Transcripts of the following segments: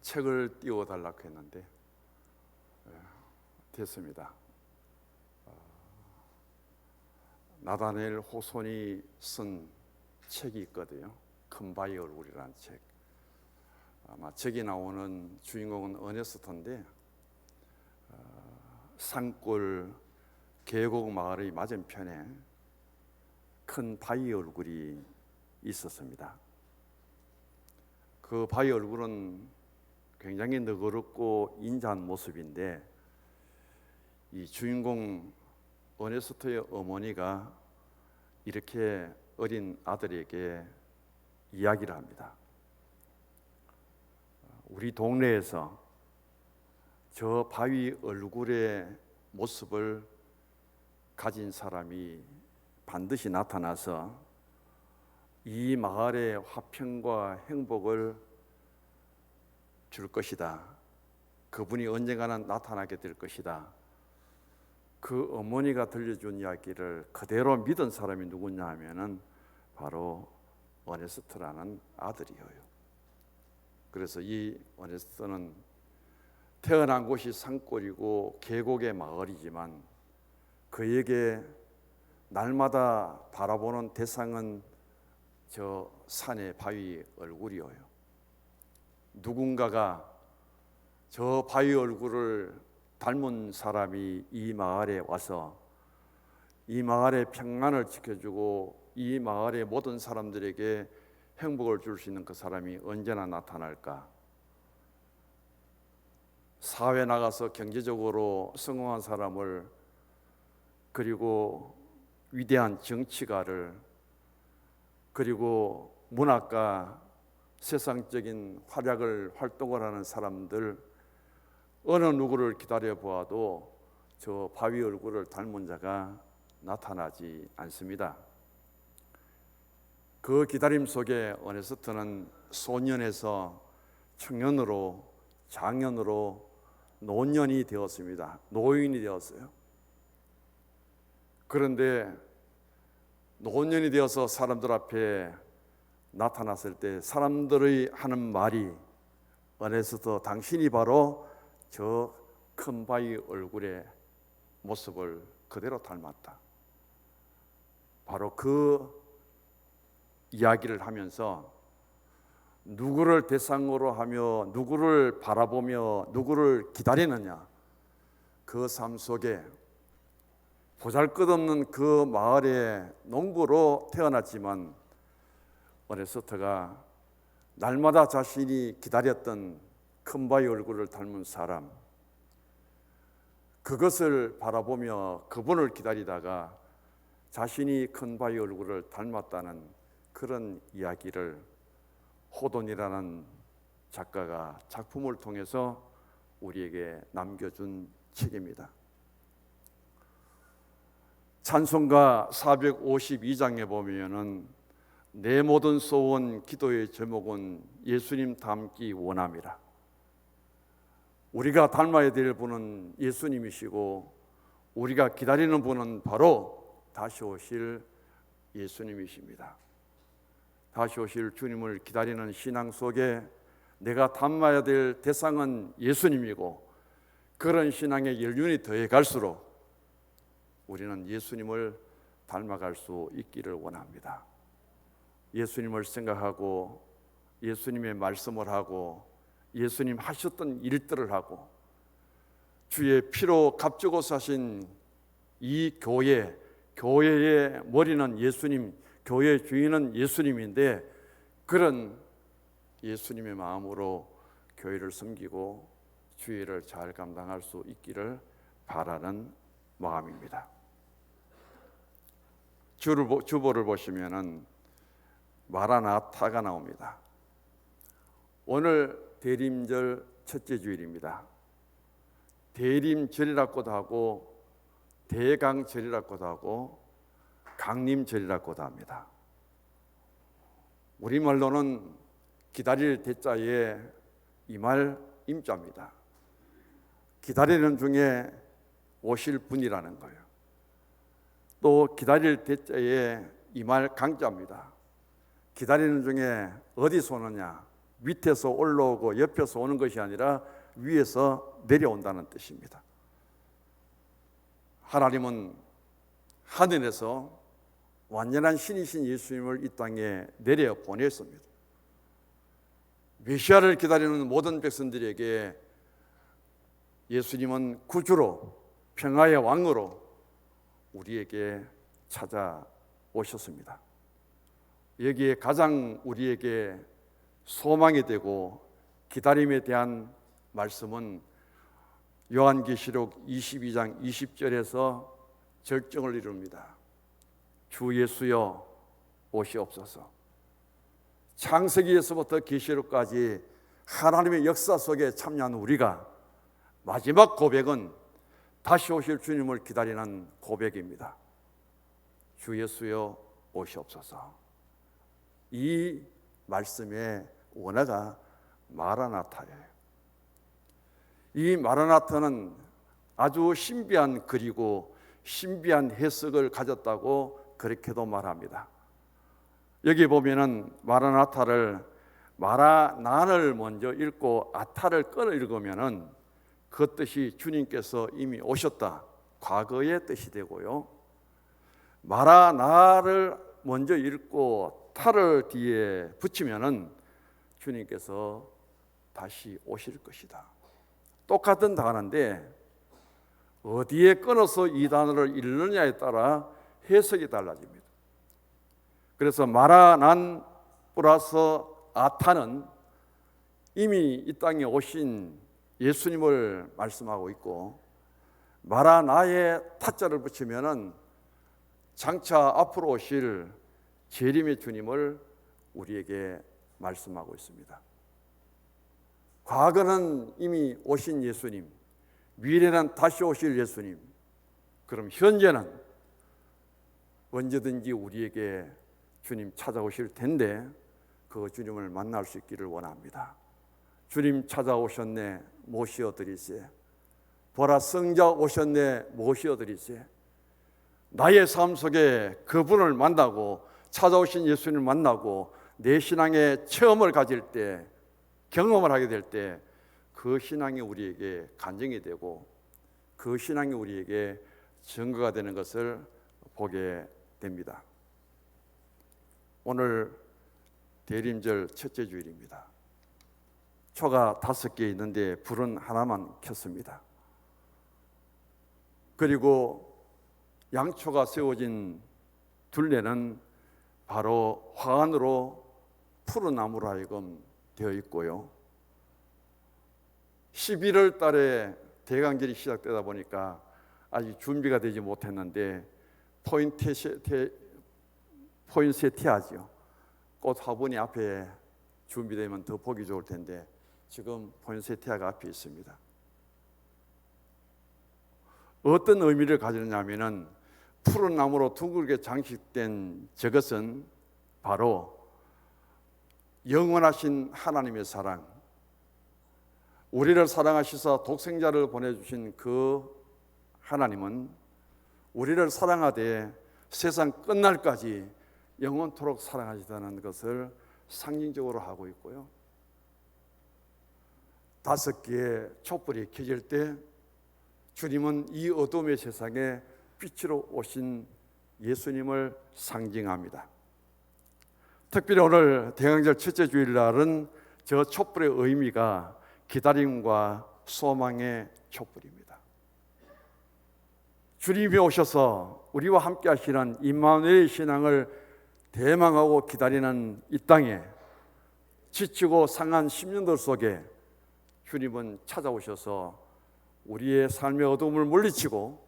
책을 띄워달라고 했는데 됐습니다. 나다니엘 호손이 쓴 책이 있거든요. 큰 바위 얼굴이라는 책. 아마 책이 나오는 주인공은 어네스트인데 산골 계곡 마을의 맞은편에 큰 바위 얼굴이 있었습니다. 그 바위 얼굴은 굉장히 너그럽고 인자한 모습인데 이 주인공 어네스트의 어머니가 이렇게 어린 아들에게 이야기를 합니다. 우리 동네에서 저 바위 얼굴의 모습을 가진 사람이 반드시 나타나서 이 마을의 화평과 행복을 줄 것이다. 그분이 언젠가는 나타나게 될 것이다. 그 어머니가 들려준 이야기를 그대로 믿은 사람이 누구냐 하면은 바로 어네스트라는 아들이에요. 그래서 이 어네스트는 태어난 곳이 산골이고 계곡의 마을이지만 그에게 날마다 바라보는 대상은 저 산의 바위 얼굴이에요. 누군가가 저 바위 얼굴을 닮은 사람이 이 마을에 와서 이 마을의 평안을 지켜주고 이 마을의 모든 사람들에게 행복을 줄 수 있는 그 사람이 언제나 나타날까? 사회에 나가서 경제적으로 성공한 사람을, 그리고 위대한 정치가를, 그리고 문학가, 세상적인 활동을 하는 사람들, 어느 누구를 기다려 보아도 저 바위 얼굴을 닮은 자가 나타나지 않습니다. 그 기다림 속에 어네스트는 소년에서 청년으로, 장년으로, 노년이 되었습니다. 노인이 되었어요. 그런데 노년이 되어서 사람들 앞에 나타났을 때 사람들이 하는 말이 어네스트, 당신이 바로 저 큰 바위 얼굴의 모습을 그대로 닮았다. 바로 그 이야기를 하면서 누구를 대상으로 하며 누구를 바라보며 누구를 기다리느냐, 그 삶 속에 보잘것없는 그 마을의 농부로 태어났지만 어네스트가 날마다 자신이 기다렸던 큰 바위 얼굴을 닮은 사람, 그것을 바라보며 그분을 기다리다가 자신이 큰 바위 얼굴을 닮았다는 그런 이야기를 호돈이라는 작가가 작품을 통해서 우리에게 남겨준 책입니다. 찬송가 452장에 보면은 내 모든 소원 기도의 제목은 예수님 닮기 원함이라. 우리가 닮아야 될 분은 예수님이시고 우리가 기다리는 분은 바로 다시 오실 예수님이십니다. 다시 오실 주님을 기다리는 신앙 속에 내가 닮아야 될 대상은 예수님이고, 그런 신앙의 연륜이 더해 갈수록 우리는 예수님을 닮아갈 수 있기를 원합니다. 예수님을 생각하고 예수님의 말씀을 하고 예수님 하셨던 일들을 하고 주의 피로 값주고 사신 이 교회의 머리는 예수님, 교회의 주인은 예수님인데, 그런 예수님의 마음으로 교회를 섬기고 주의를 잘 감당할 수 있기를 바라는 마음입니다. 주보를 보시면은 마라나타가 나옵니다. 오늘 대림절 첫째 주일입니다. 대림절이라고도 하고 대강절이라고도 하고 강림절이라고도 합니다. 우리말로는 기다릴 대자에 임할 임자입니다. 기다리는 중에 오실 분이라는 거예요. 또 기다릴 대자에 임할 강자입니다. 기다리는 중에 어디서 오느냐? 밑에서 올라오고 옆에서 오는 것이 아니라 위에서 내려온다는 뜻입니다. 하나님은 하늘에서 완전한 신이신 예수님을 이 땅에 내려 보냈습니다. 메시아를 기다리는 모든 백성들에게 예수님은 구주로, 평화의 왕으로 우리에게 찾아오셨습니다. 여기에 가장 우리에게 소망이 되고 기다림에 대한 말씀은 요한계시록 22장 20절에서 절정을 이룹니다. 주 예수여 오시옵소서. 창세기에서부터 계시록까지 하나님의 역사 속에 참여한 우리가 마지막 고백은 다시 오실 주님을 기다리는 고백입니다. 주 예수여 오시옵소서. 이 말씀의 원어가 마라나타예요. 이 마라나타는 아주 신비한 글이고 신비한 해석을 가졌다고 그렇게도 말합니다. 여기 보면은 마라나타를 마라난을 먼저 읽고 아타를 끊어 읽으면은 그 뜻이 주님께서 이미 오셨다, 과거의 뜻이 되고요. 마라나를 먼저 읽고 타를 뒤에 붙이면은 주님께서 다시 오실 것이다. 똑같은 단어인데 어디에 끊어서 이 단어를 읽느냐에 따라 해석이 달라집니다. 그래서 마라난 플러스 아타는 이미 이 땅에 오신 예수님을 말씀하고 있고, 마라나에 타자를 붙이면은 장차 앞으로 오실 재림의 주님을 우리에게 말씀하고 있습니다. 과거는 이미 오신 예수님, 미래는 다시 오실 예수님, 그럼 현재는 언제든지 우리에게 주님 찾아오실 텐데 그 주님을 만날 수 있기를 원합니다. 주님 찾아오셨네, 모시어 드리세. 보라, 성자 오셨네, 모시어 드리세. 나의 삶 속에 그분을 만나고 찾아오신 예수님을 만나고 내 신앙의 체험을 가질 때, 경험을 하게 될 때 그 신앙이 우리에게 간증이 되고 그 신앙이 우리에게 증거가 되는 것을 보게 됩니다. 오늘 대림절 첫째 주일입니다. 초가 5개 있는데 불은 하나만 켰습니다. 그리고 양초가 세워진 둘레는 바로 화관으로 푸른 나무로 하여금 되어 있고요. 11월 달에 대강절이 시작되다 보니까 아직 준비가 되지 못했는데 포인세티아죠. 꽃 화분이 앞에 준비되면 더 보기 좋을 텐데 지금 포인세티아가 앞에 있습니다. 어떤 의미를 가지느냐면은 푸른 나무로 둥글게 장식된 저것은 바로 영원하신 하나님의 사랑, 우리를 사랑하시사 독생자를 보내주신 그 하나님은 우리를 사랑하되 세상 끝날까지 영원토록 사랑하시다는 것을 상징적으로 하고 있고요. 5개의 촛불이 켜질 때 주님은 이 어둠의 세상에 빛으로 오신 예수님을 상징합니다. 특별히 오늘 대강절 첫째 주일날은 저 촛불의 의미가 기다림과 소망의 촛불입니다. 주님이 오셔서 우리와 함께 하시는 임마누엘의 신앙을 대망하고 기다리는 이 땅에 지치고 상한 10년들 속에 주님은 찾아오셔서 우리의 삶의 어둠을 물리치고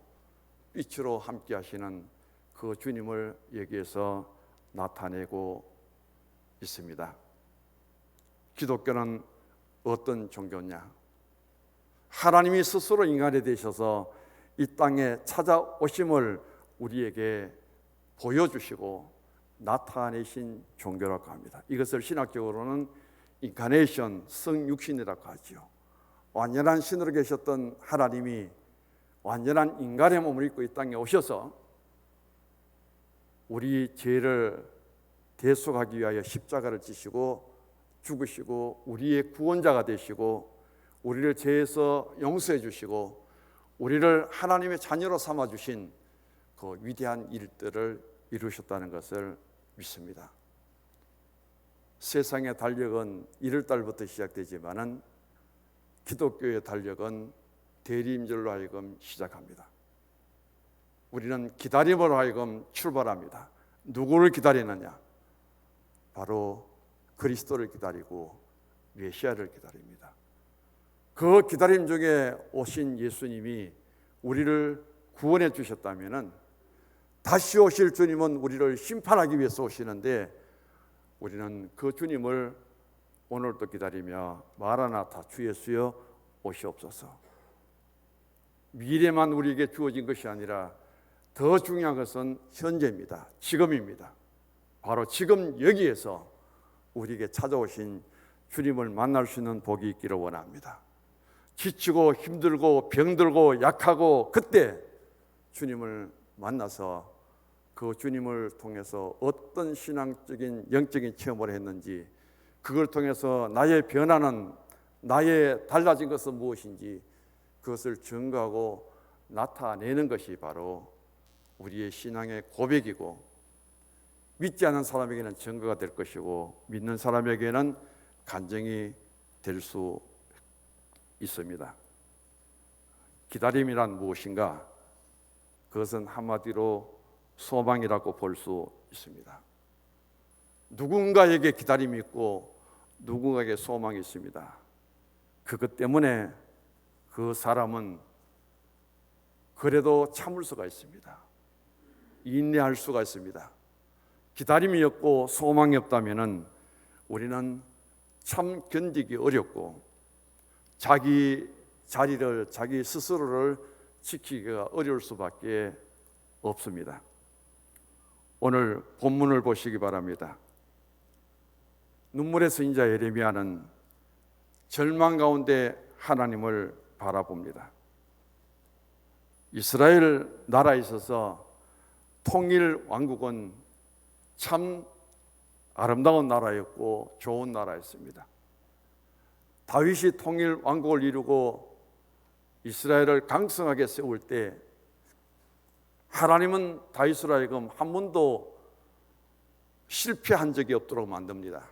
빛으로 함께 하시는 그 주님을 여기에서 나타내고 있습니다. 기독교는 어떤 종교냐? 하나님이 스스로 인간이 되셔서 이 땅에 찾아오심을 우리에게 보여주시고 나타내신 종교라고 합니다. 이것을 신학적으로는 인카네이션, 성육신이라고 하죠. 완전한 신으로 계셨던 하나님이 완전한 인간의 몸을 입고 이 땅에 오셔서 우리 죄를 대속하기 위하여 십자가를 지시고 죽으시고 우리의 구원자가 되시고 우리를 죄에서 용서해 주시고 우리를 하나님의 자녀로 삼아 주신 그 위대한 일들을 이루셨다는 것을 믿습니다. 세상의 달력은 1월달부터 시작되지만은 기독교의 달력은 대리임절로 하여금 시작합니다. 우리는 기다림으로 하여금 출발합니다. 누구를 기다리느냐? 바로 그리스도를 기다리고 메시아를 기다립니다. 그 기다림 중에 오신 예수님이 우리를 구원해 주셨다면은 다시 오실 주님은 우리를 심판하기 위해서 오시는데 우리는 그 주님을 오늘도 기다리며 마라나타 주 예수여 오시옵소서. 미래만 우리에게 주어진 것이 아니라 더 중요한 것은 현재입니다. 지금입니다. 바로 지금 여기에서 우리에게 찾아오신 주님을 만날 수 있는 복이 있기를 원합니다. 지치고 힘들고 병들고 약하고 그때 주님을 만나서 그 주님을 통해서 어떤 신앙적인 영적인 체험을 했는지, 그걸 통해서 나의 변화는, 나의 달라진 것은 무엇인지 그것을 증거하고 나타내는 것이 바로 우리의 신앙의 고백이고, 믿지 않는 사람에게는 증거가 될 것이고 믿는 사람에게는 간증이 될 수 있습니다. 기다림이란 무엇인가? 그것은 한마디로 소망이라고 볼 수 있습니다. 누군가에게 기다림이 있고 누군가에게 소망이 있습니다. 그것 때문에 그 사람은 그래도 참을 수가 있습니다. 인내할 수가 있습니다. 기다림이 없고 소망이 없다면 우리는 참 견디기 어렵고 자기 자리를, 자기 스스로를 지키기가 어려울 수밖에 없습니다. 오늘 본문을 보시기 바랍니다. 눈물의 선지자 예레미야는 절망 가운데 하나님을 바라봅니다. 이스라엘 나라에 있어서 통일 왕국은 참 아름다운 나라였고 좋은 나라였습니다. 다윗이 통일 왕국을 이루고 이스라엘을 강성하게 세울 때 하나님은 다윗으로 하여금 한 번도 실패한 적이 없도록 만듭니다.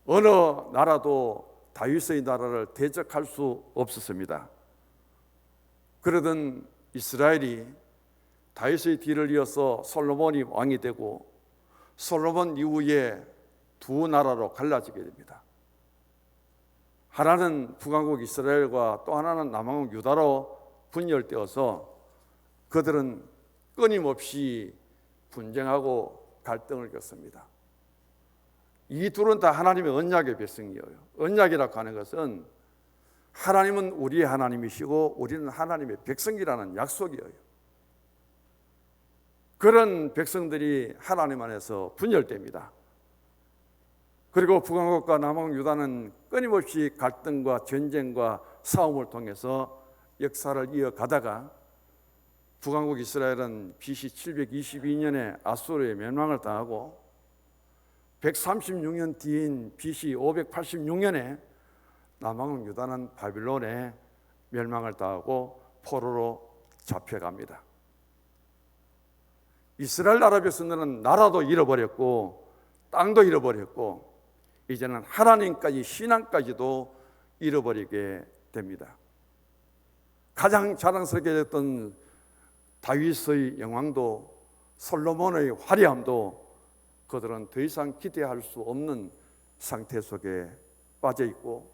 어느 나라도 다윗의 나라를 대적할 수 없었습니다. 그러던 이스라엘이 다윗의 뒤를 이어서 솔로몬이 왕이 되고 솔로몬 이후에 두 나라로 갈라지게 됩니다. 하나는 북왕국 이스라엘과 또 하나는 남왕국 유다로 분열되어서 그들은 끊임없이 분쟁하고 갈등을 겪습니다. 이 둘은 다 하나님의 언약의 백성이에요. 언약이라고 하는 것은 하나님은 우리의 하나님이시고 우리는 하나님의 백성이라는 약속이에요. 그런 백성들이 하나님 안에서 분열됩니다. 그리고 북왕국과 남왕국 유다는 끊임없이 갈등과 전쟁과 싸움을 통해서 역사를 이어가다가 북왕국 이스라엘은 BC 722년에 아수르의 멸망을 당하고 136년 뒤인 BC 586년에 남왕국 유다는 바빌론에 멸망을 당하고 포로로 잡혀갑니다. 이스라엘 나라 백성들은 나라도 잃어버렸고 땅도 잃어버렸고 이제는 하나님까지, 신앙까지도 잃어버리게 됩니다. 가장 자랑스럽게 됐던 다윗의 영광도 솔로몬의 화려함도 그들은 더 이상 기대할 수 없는 상태 속에 빠져 있고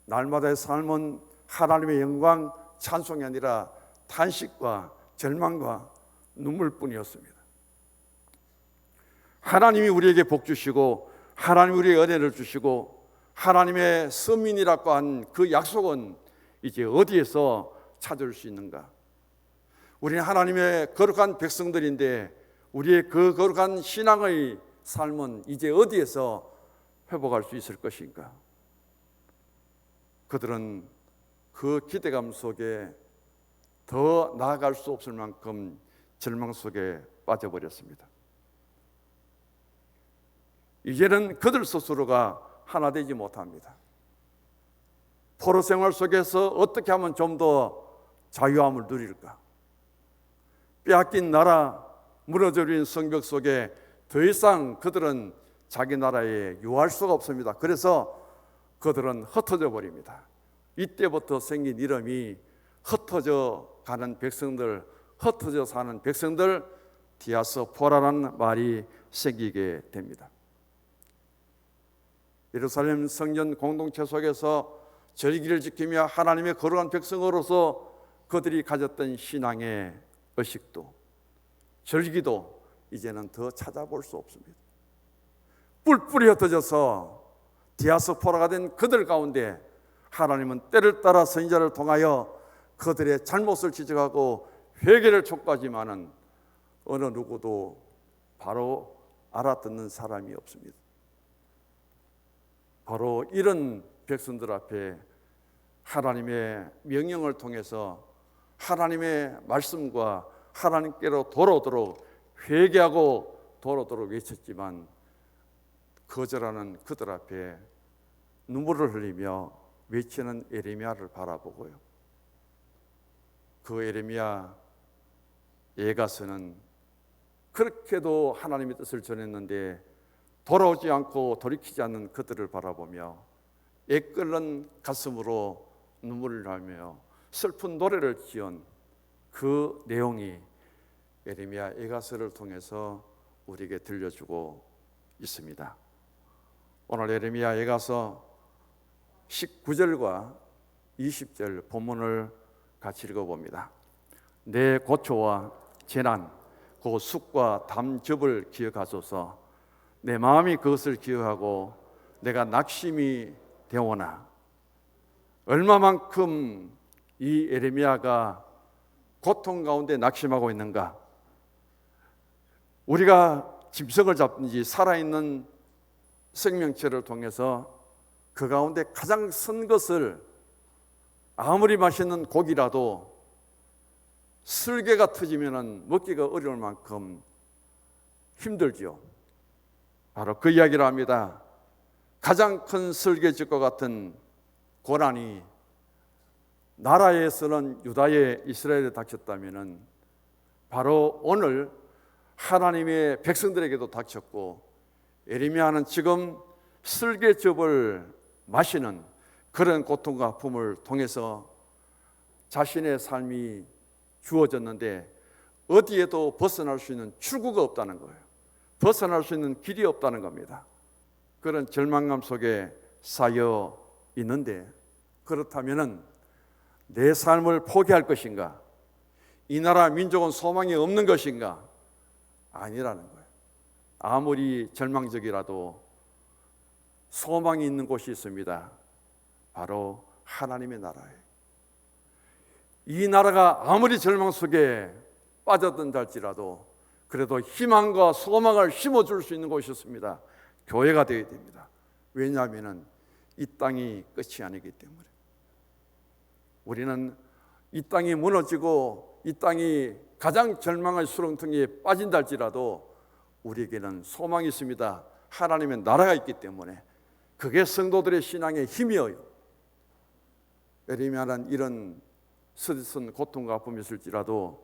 날마다의 삶은 하나님의 영광 찬송이 아니라 탄식과 절망과 눈물뿐이었습니다. 하나님이 우리에게 복 주시고 하나님이 우리에게 은혜를 주시고 하나님의 서민이라고 한 그 약속은 이제 어디에서 찾을 수 있는가? 우리는 하나님의 거룩한 백성들인데 우리의 그 거룩한 신앙의 삶은 이제 어디에서 회복할 수 있을 것인가? 그들은 그 기대감 속에 더 나아갈 수 없을 만큼 절망 속에 빠져버렸습니다. 이제는 그들 스스로가 하나 되지 못합니다. 포로 생활 속에서 어떻게 하면 좀 더 자유함을 누릴까? 빼앗긴 나라, 무너져버린 성벽 속에 더 이상 그들은 자기 나라에 유할 수가 없습니다. 그래서 그들은 흩어져 버립니다. 이때부터 생긴 이름이 흩어져 가는 백성들, 흩어져 사는 백성들, 디아스포라라는 말이 생기게 됩니다. 예루살렘 성전 공동체 속에서 절기를 지키며 하나님의 거룩한 백성으로서 그들이 가졌던 신앙의 의식도, 절기도 이제는 더 찾아볼 수 없습니다. 뿔뿔이 흩어져서 디아스포라가 된 그들 가운데 하나님은 때를 따라 선지자를 통하여 그들의 잘못을 지적하고 회개를 촉구하지만은 어느 누구도 바로 알아듣는 사람이 없습니다. 바로 이런 백성들 앞에 하나님의 명령을 통해서 하나님의 말씀과 하나님께로 돌아오도록 회개하고 돌아오도록 외쳤지만 거절하는 그들 앞에 눈물을 흘리며 외치는 예레미야를 바라보고요. 그 예레미야 예가서는 그렇게도 하나님의 뜻을 전했는데 돌아오지 않고 돌이키지 않는 그들을 바라보며 애끓는 가슴으로 눈물을 흘리며 슬픈 노래를 지은 그 내용이 예레미야 예가서를 통해서 우리에게 들려주고 있습니다. 오늘 예레미야 예가서 19절과 20절 본문을 같이 읽어봅니다. 내 고초와 재난, 그 숙과 담즙을 기억하소서. 내 마음이 그것을 기억하고 내가 낙심이 되오나. 얼마만큼 이 예레미야가 고통 가운데 낙심하고 있는가? 우리가 짐승을 잡든지 살아있는 생명체를 통해서 그 가운데 가장 선 것을 아무리 맛있는 고기라도 쓸개가 터지면 먹기가 어려울 만큼 힘들지요. 바로 그 이야기를 합니다. 가장 큰 쓸개짓과 같은 고난이 나라에서는 유다에 이스라엘에 닥쳤다면 바로 오늘 하나님의 백성들에게도 닥쳤고 예레미야는 지금 쓸개즙을 마시는 그런 고통과 아픔을 통해서 자신의 삶이 주어졌는데 어디에도 벗어날 수 있는 출구가 없다는 거예요. 벗어날 수 있는 길이 없다는 겁니다. 그런 절망감 속에 쌓여 있는데 그렇다면 내 삶을 포기할 것인가? 이 나라 민족은 소망이 없는 것인가? 아니라는 거예요. 아무리 절망적이라도 소망이 있는 곳이 있습니다. 바로 하나님의 나라예요. 이 나라가 아무리 절망 속에 빠졌던 할지라도 그래도 희망과 소망을 심어줄 수 있는 곳이 있습니다. 교회가 되어야 됩니다. 왜냐하면 이 땅이 끝이 아니기 때문에. 우리는 이 땅이 무너지고 이 땅이 가장 절망의 수렁텅이에 빠진다 할지라도 우리에게는 소망이 있습니다. 하나님의 나라가 있기 때문에 그게 성도들의 신앙의 힘이에요. 예레미야는 이런 스디슨 고통과 아픔이 있을지라도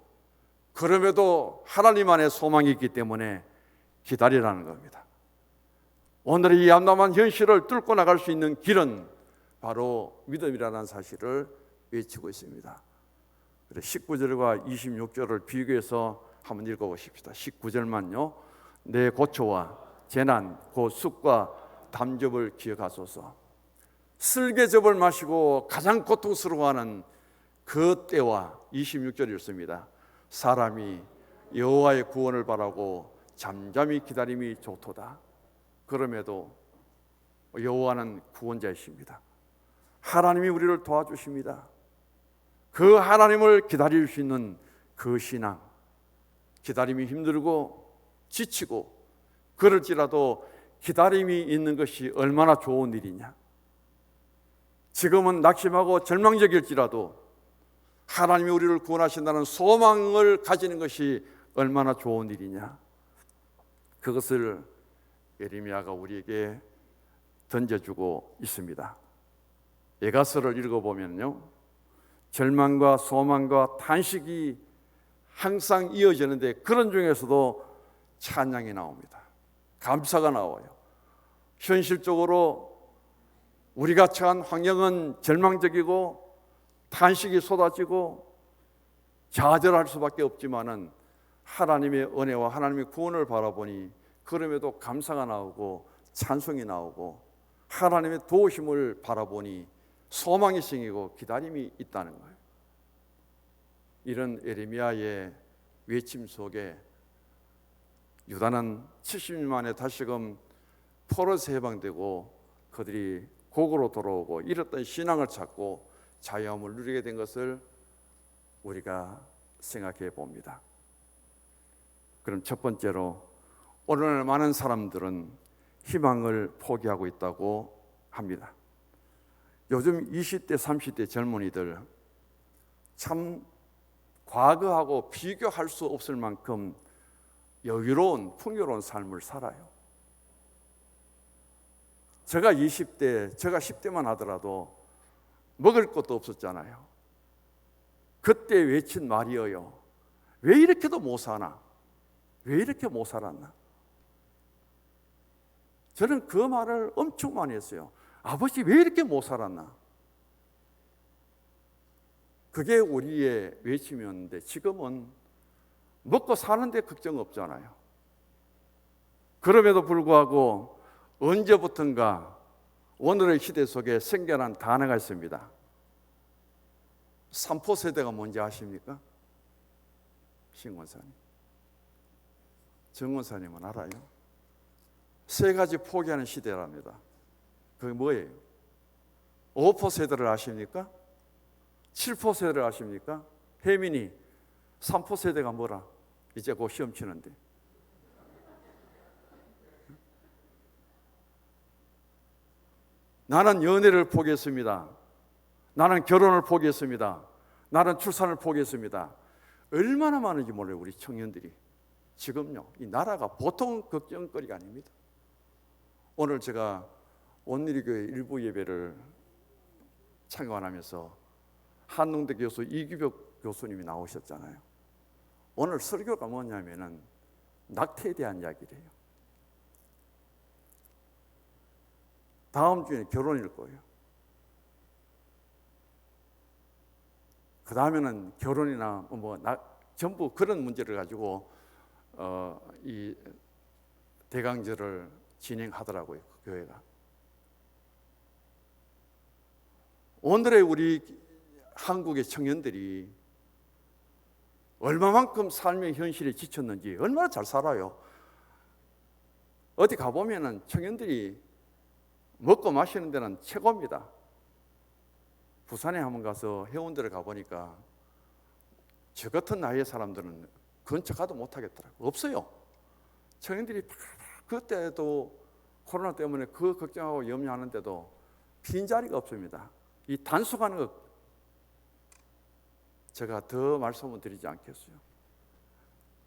그럼에도 하나님 안에 소망이 있기 때문에 기다리라는 겁니다. 오늘의 이 암담한 현실을 뚫고 나갈 수 있는 길은 바로 믿음이라는 사실을 외치고 있습니다. 19절과 26절을 비교해서 한번 읽어보십시다. 19절만요. 내 고초와 재난, 곧 숙과 담즙을 기억하소서. 쓸개즙을 마시고 가장 고통스러워하는 그 때와 26절이 있습니다. 사람이 여호와의 구원을 바라고 잠잠히 기다림이 좋도다. 그럼에도 여호와는 구원자이십니다. 하나님이 우리를 도와주십니다. 그 하나님을 기다릴 수 있는 그 신앙, 기다림이 힘들고 지치고 그럴지라도 기다림이 있는 것이 얼마나 좋은 일이냐. 지금은 낙심하고 절망적일지라도 하나님이 우리를 구원하신다는 소망을 가지는 것이 얼마나 좋은 일이냐. 그것을 예레미야가 우리에게 던져주고 있습니다. 예가서를 읽어보면요, 절망과 소망과 탄식이 항상 이어지는데 그런 중에서도 찬양이 나옵니다. 감사가 나와요. 현실적으로 우리가 처한 환경은 절망적이고 탄식이 쏟아지고 좌절할 수밖에 없지만은 하나님의 은혜와 하나님의 구원을 바라보니 그럼에도 감사가 나오고 찬송이 나오고 하나님의 도우심을 바라보니 소망이 생기고 기다림이 있다는 거예요. 이런 예레미야의 외침 속에 유다는 70년 만에 다시금 포로에서 해방되고 그들이 고국으로 돌아오고 잃었던 신앙을 찾고 자유함을 누리게 된 것을 우리가 생각해 봅니다. 그럼 첫 번째로 오늘날 많은 사람들은 희망을 포기하고 있다고 합니다. 요즘 20대, 30대 젊은이들 참 과거하고 비교할 수 없을 만큼 여유로운, 풍요로운 삶을 살아요. 제가 20대, 제가 10대만 하더라도 먹을 것도 없었잖아요. 그때 외친 말이에요. 왜 이렇게도 못 사나? 왜 이렇게 못 살았나? 저는 그 말을 엄청 많이 했어요. 아버지 왜 이렇게 못 살았나? 그게 우리의 외침이었는데 지금은 먹고 사는데 걱정 없잖아요. 그럼에도 불구하고 언제부턴가 오늘의 시대 속에 생겨난 단어가 있습니다. 삼포세대가 뭔지 아십니까? 신권사님, 정권사님은 알아요? 세 가지 포기하는 시대랍니다. 그게 뭐예요? 5포세대를 아십니까? 7포세대를 아십니까? 혜민이 3포세대가 뭐라? 이제 곧 시험 치는데. 나는 연애를 포기했습니다. 나는 결혼을 포기했습니다. 나는 출산을 포기했습니다. 얼마나 많은지 몰라요, 우리 청년들이. 지금요, 이 나라가 보통 걱정거리가 아닙니다. 오늘 제가 온누리교회 일부 예배를 참관하면서 한농대 교수 이규벽 교수님이 나오셨잖아요. 오늘 설교가 뭐냐면은 낙태에 대한 이야기래요. 다음 주에 결혼일 거예요. 그 다음에는 결혼이나 전부 그런 문제를 가지고 이 대강절을 진행하더라고요, 그 교회가. 오늘의 우리 한국의 청년들이 얼마만큼 삶의 현실에 지쳤는지, 얼마나 잘 살아요. 어디 가보면은 청년들이 먹고 마시는 데는 최고입니다. 부산에 한번 가서 해운대를 가보니까 저 같은 나이의 사람들은 근처 가도 못하겠더라고요. 없어요. 청년들이 그때도 코로나 때문에 그 걱정하고 염려하는데도 빈자리가 없습니다. 이 단속하는 것 제가 더 말씀을 드리지 않겠어요.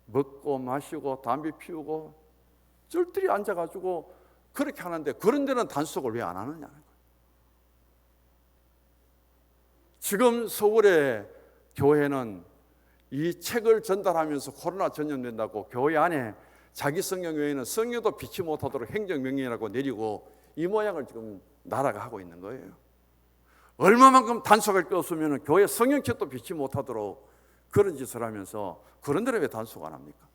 먹고 마시고 담배 피우고 쫄들이 앉아가지고 그렇게 하는데 그런 데는 단속을 왜 안 하느냐는 거예요. 지금 서울의 교회는 이 책을 전달하면서 코로나 전염된다고 교회 안에 자기 성경 외에는 성경도 비치 못하도록 행정명령이라고 내리고 이 모양을 지금 나라가 하고 있는 거예요. 얼마만큼 단속할 게 없으면 교회 성경책도 비치 못하도록 그런 짓을 하면서 그런 데는 왜 단속 안 합니까?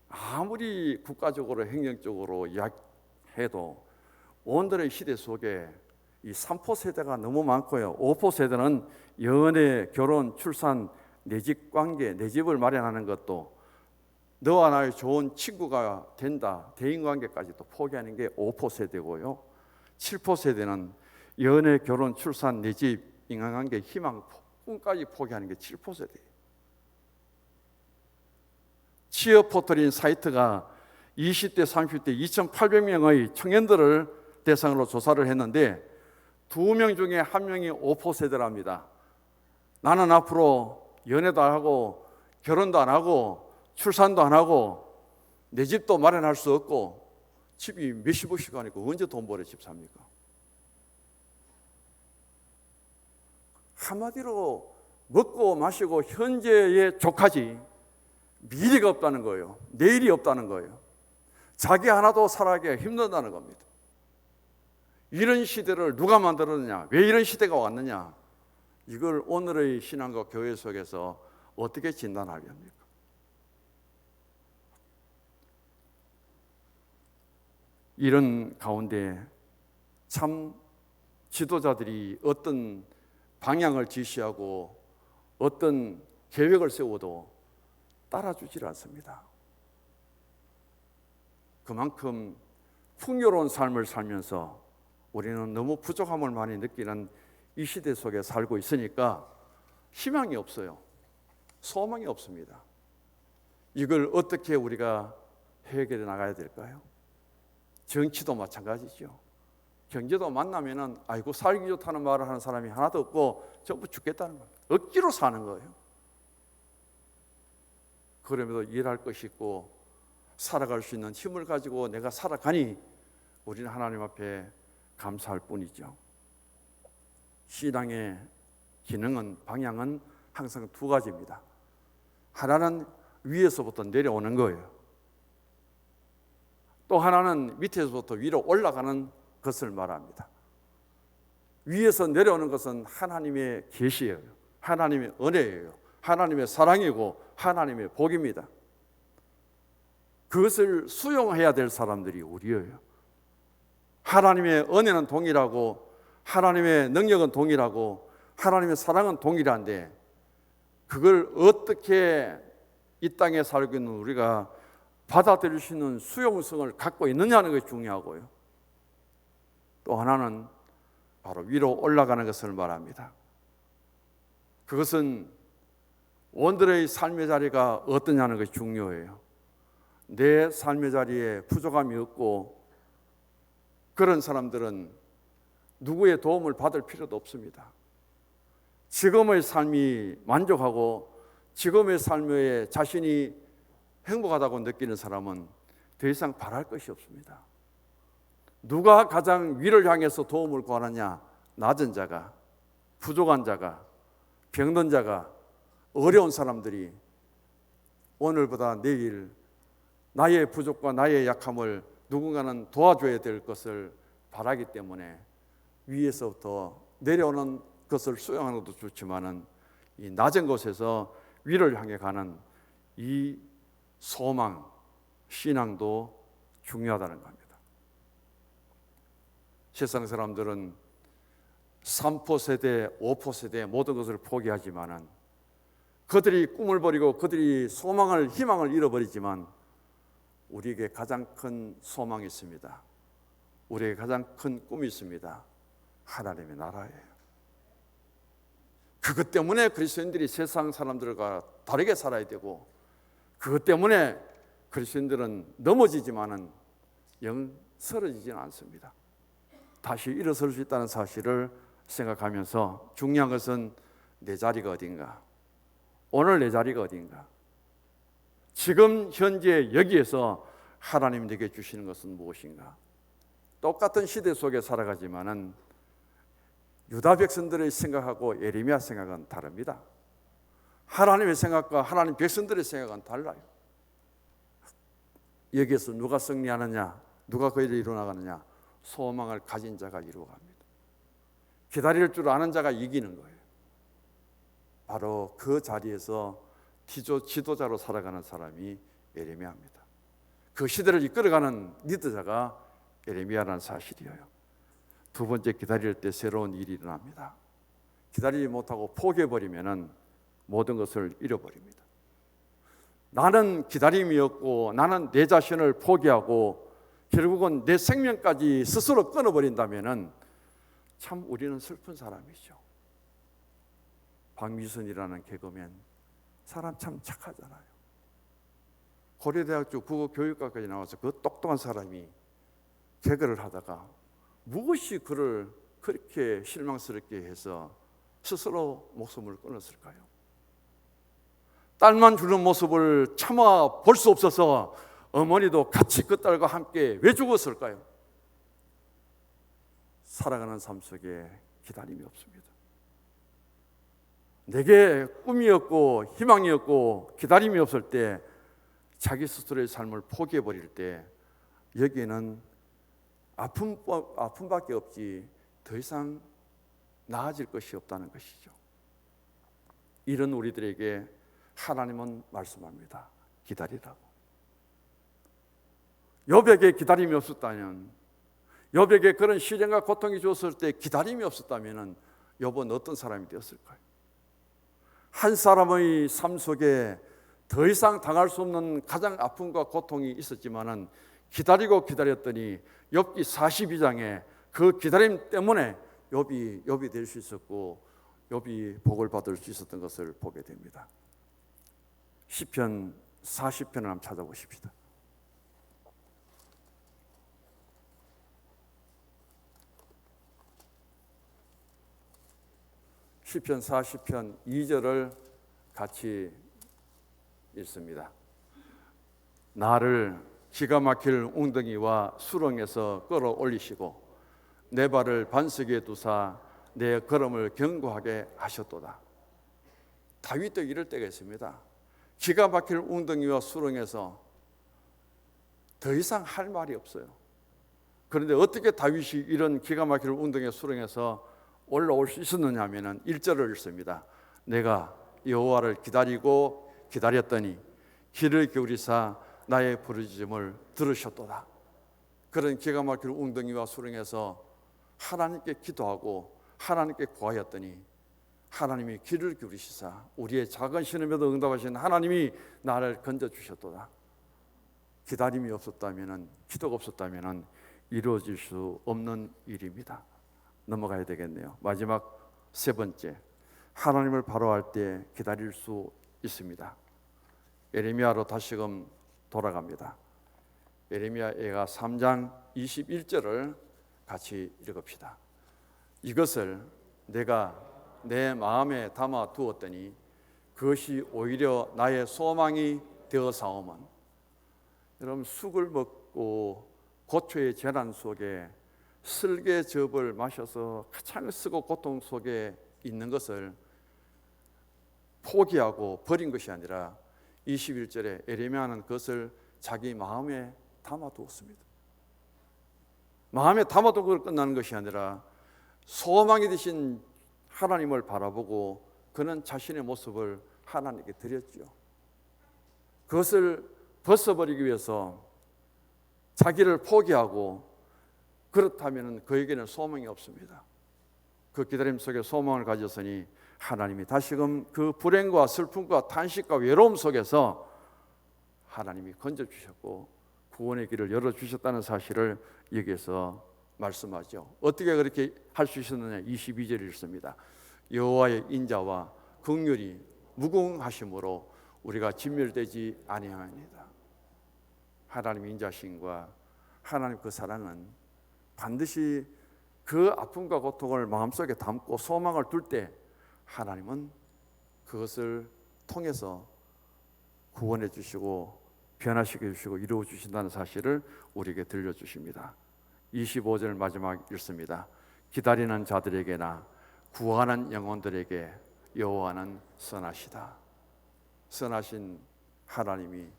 아무리 국가적으로 행정적으로 이야기해도 오늘의 시대 속에 이 3포 세대가 너무 많고요. 5포 세대는 연애, 결혼, 출산, 내 집 관계, 내 집을 마련하는 것도 너와 나의 좋은 친구가 된다, 대인관계까지도 포기하는 게 5포 세대고요. 7포 세대는 연애, 결혼, 출산, 내 집, 인간관계, 희망, 꿈까지 포기하는 게 7포 세대예요. 취업 포털인 사이트가 20대, 30대 2,800명의 청년들을 대상으로 조사를 했는데 2명 중에 1명이 5포 세대랍니다. 나는 앞으로 연애도 안 하고 결혼도 안 하고 출산도 안 하고 내 집도 마련할 수 없고 집이 몇십억 시간이고 언제 돈 벌어 집 삽니까? 한마디로 먹고 마시고 현재에 족하지 미래가 없다는 거예요. 내일이 없다는 거예요. 자기 하나도 살아가기가 힘들다는 겁니다. 이런 시대를 누가 만들었느냐? 왜 이런 시대가 왔느냐? 이걸 오늘의 신앙과 교회 속에서 어떻게 진단하려 합니까? 이런 가운데 참 지도자들이 어떤 방향을 지시하고 어떤 계획을 세워도 따라주질 않습니다. 그만큼 풍요로운 삶을 살면서 우리는 너무 부족함을 많이 느끼는 이 시대 속에 살고 있으니까 희망이 없어요. 소망이 없습니다. 이걸 어떻게 우리가 해결해 나가야 될까요? 정치도 마찬가지죠. 경제도 만나면은 아이고 살기 좋다는 말을 하는 사람이 하나도 없고 전부 죽겠다는 겁니다. 억지로 사는 거예요. 그럼에도 일할 것이 있고 살아갈 수 있는 힘을 가지고 내가 살아가니 우리는 하나님 앞에 감사할 뿐이죠. 신앙의 기능은, 방향은 항상 두 가지입니다. 하나는 위에서부터 내려오는 거예요. 또 하나는 밑에서부터 위로 올라가는 것을 말합니다. 위에서 내려오는 것은 하나님의 계시예요. 하나님의 은혜예요. 하나님의 사랑이고 하나님의 복입니다. 그것을 수용해야 될 사람들이 우리예요. 하나님의 은혜는 동일하고 하나님의 능력은 동일하고 하나님의 사랑은 동일한데 그걸 어떻게 이 땅에 살고 있는 우리가 받아들일 수 있는 수용성을 갖고 있느냐는 것이 중요하고요. 또 하나는 바로 위로 올라가는 것을 말합니다. 그것은 원들의 삶의 자리가 어떠냐는 것이 중요해요. 내 삶의 자리에 부족함이 없고 그런 사람들은 누구의 도움을 받을 필요도 없습니다. 지금의 삶이 만족하고 지금의 삶에 자신이 행복하다고 느끼는 사람은 더 이상 바랄 것이 없습니다. 누가 가장 위를 향해서 도움을 구하느냐? 낮은 자가, 부족한 자가, 병든 자가, 어려운 사람들이 오늘보다 내일 나의 부족과 나의 약함을 누군가는 도와줘야 될 것을 바라기 때문에 위에서부터 내려오는 것을 수용하는 것도 좋지만은 이 낮은 곳에서 위를 향해 가는 이 소망, 신앙도 중요하다는 겁니다. 세상 사람들은 3포 세대, 5포 세대 모든 것을 포기하지만은 그들이 꿈을 버리고 그들이 소망을, 희망을 잃어버리지만 우리에게 가장 큰 소망이 있습니다. 우리에게 가장 큰 꿈이 있습니다. 하나님의 나라예요. 그것 때문에 그리스도인들이 세상 사람들과 다르게 살아야 되고 그것 때문에 그리스도인들은 넘어지지만은 영 쓰러지지는 않습니다. 다시 일어설 수 있다는 사실을 생각하면서 중요한 것은 내 자리가 어딘가, 오늘 내 자리가 어딘가, 지금 현재 여기에서 하나님 내게 주시는 것은 무엇인가. 똑같은 시대 속에 살아가지만은 유다 백성들의 생각하고 예레미야 생각은 다릅니다. 하나님의 생각과 하나님 백성들의 생각은 달라요. 여기에서 누가 승리하느냐, 누가 그 일을 이루어나가느냐, 소망을 가진 자가 이루어갑니다. 기다릴 줄 아는 자가 이기는 거예요. 바로 그 자리에서 지도자로 살아가는 사람이 예레미야입니다. 그 시대를 이끌어가는 리더자가 예레미야라는 사실이에요. 두 번째, 기다릴 때 새로운 일이 일어납니다. 기다리지 못하고 포기해버리면 모든 것을 잃어버립니다. 나는 기다림이 없고 나는 내 자신을 포기하고 결국은 내 생명까지 스스로 끊어버린다면 참 우리는 슬픈 사람이죠. 박미선이라는 개그맨, 사람 참 착하잖아요. 고려대학교 국어교육과까지 나와서 그 똑똑한 사람이 개그를 하다가 무엇이 그를 그렇게 실망스럽게 해서 스스로 목숨을 끊었을까요? 딸만 주는 모습을 참아 볼 수 없어서 어머니도 같이 그 딸과 함께 왜 죽었을까요? 살아가는 삶 속에 기다림이 없습니다. 내게 꿈이었고 희망이었고 기다림이 없을 때, 자기 스스로의 삶을 포기해버릴 때 여기에는 아픔밖에 없지 더 이상 나아질 것이 없다는 것이죠. 이런 우리들에게 하나님은 말씀합니다. 기다리라고. 욥에게 기다림이 없었다면, 욥에게 그런 시련과 고통이 주었을 때 기다림이 없었다면 욥은 어떤 사람이 되었을까요? 한 사람의 삶 속에 더 이상 당할 수 없는 가장 아픔과 고통이 있었지만은 기다리고 기다렸더니 욥기 42장에 그 기다림 때문에 욥이 될 수 있었고 욥이 복을 받을 수 있었던 것을 보게 됩니다. 시편 40편을 한번 찾아보십시다. 시편 40편 2절을 같이 읽습니다. 나를 기가 막힐 웅덩이와 수렁에서 끌어올리시고 내 발을 반석에 두사 내 걸음을 견고하게 하셨도다. 다윗도 이럴 때가 있습니다. 기가 막힐 웅덩이와 수렁에서 더 이상 할 말이 없어요. 그런데 어떻게 다윗이 이런 기가 막힐 웅덩이와 수렁에서 올라올 수 있었느냐 하면 1절을 읽습니다. 내가 여호와를 기다리고 기다렸더니 귀를 기울이사 나의 부르짖음을 들으셨도다. 그런 기가 막힐 웅덩이와 수렁에서 하나님께 기도하고 하나님께 구하였더니 하나님이 귀를 기울이시사 우리의 작은 신음에도 응답하신 하나님이 나를 건져주셨도다. 기다림이 없었다면, 기도가 없었다면 이루어질 수 없는 일입니다. 넘어가야 되겠네요. 마지막 세 번째, 하나님을 바라볼 때 기다릴 수 있습니다. 예레미야로 다시금 돌아갑니다. 예레미야가 3장 21절을 같이 읽읍시다. 이것을 내가 내 마음에 담아 두었더니 그것이 오히려 나의 소망이 되어 사오면. 여러분, 쑥을 먹고 고초의 재난 속에 슬개즙을 마셔서 가장 쓰고 고통 속에 있는 것을 포기하고 버린 것이 아니라 21절에 예레미야는 그것을 자기 마음에 담아두었습니다. 마음에 담아두고 끝나는 것이 아니라 소망이 되신 하나님을 바라보고 그는 자신의 모습을 하나님께 드렸죠. 그것을 벗어버리기 위해서 자기를 포기하고, 그렇다면 그에게는 소망이 없습니다. 그 기다림 속에 소망을 가졌으니 하나님이 다시금 그 불행과 슬픔과 탄식과 외로움 속에서 하나님이 건져주셨고 구원의 길을 열어주셨다는 사실을 여기에서 말씀하죠. 어떻게 그렇게 할 수 있었느냐. 22절을 읽습니다. 여호와의 인자와 긍휼이 무궁하심으로 우리가 진멸되지 아니하나이다. 하나님의 인자심과 하나님 그 사랑은 반드시 그 아픔과 고통을 마음속에 담고 소망을 둘 때 하나님은 그것을 통해서 구원해 주시고 변화시켜 주시고 이루어 주신다는 사실을 우리에게 들려주십니다. 25절 마지막 읽습니다. 기다리는 자들에게나 구하는 영혼들에게 여호와는 선하시다. 선하신 하나님이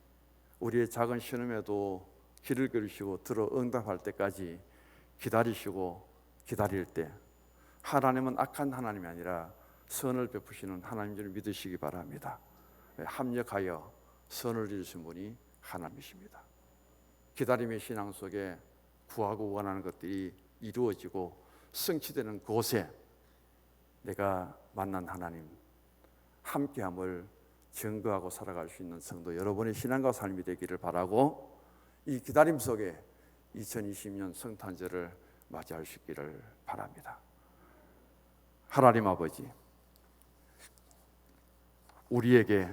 우리의 작은 신음에도 귀를 기울이시고 들어 응답할 때까지 기다리시고, 기다릴 때 하나님은 악한 하나님이 아니라 선을 베푸시는 하나님인 줄 믿으시기 바랍니다. 합력하여 선을 이루신 분이 하나님이십니다. 기다림의 신앙 속에 구하고 원하는 것들이 이루어지고 성취되는 곳에 내가 만난 하나님, 함께함을 증거하고 살아갈 수 있는 성도 여러분의 신앙과 삶이 되기를 바라고, 이 기다림 속에 2020년 성탄절을 맞이할 수 있기를 바랍니다. 하나님 아버지, 우리에게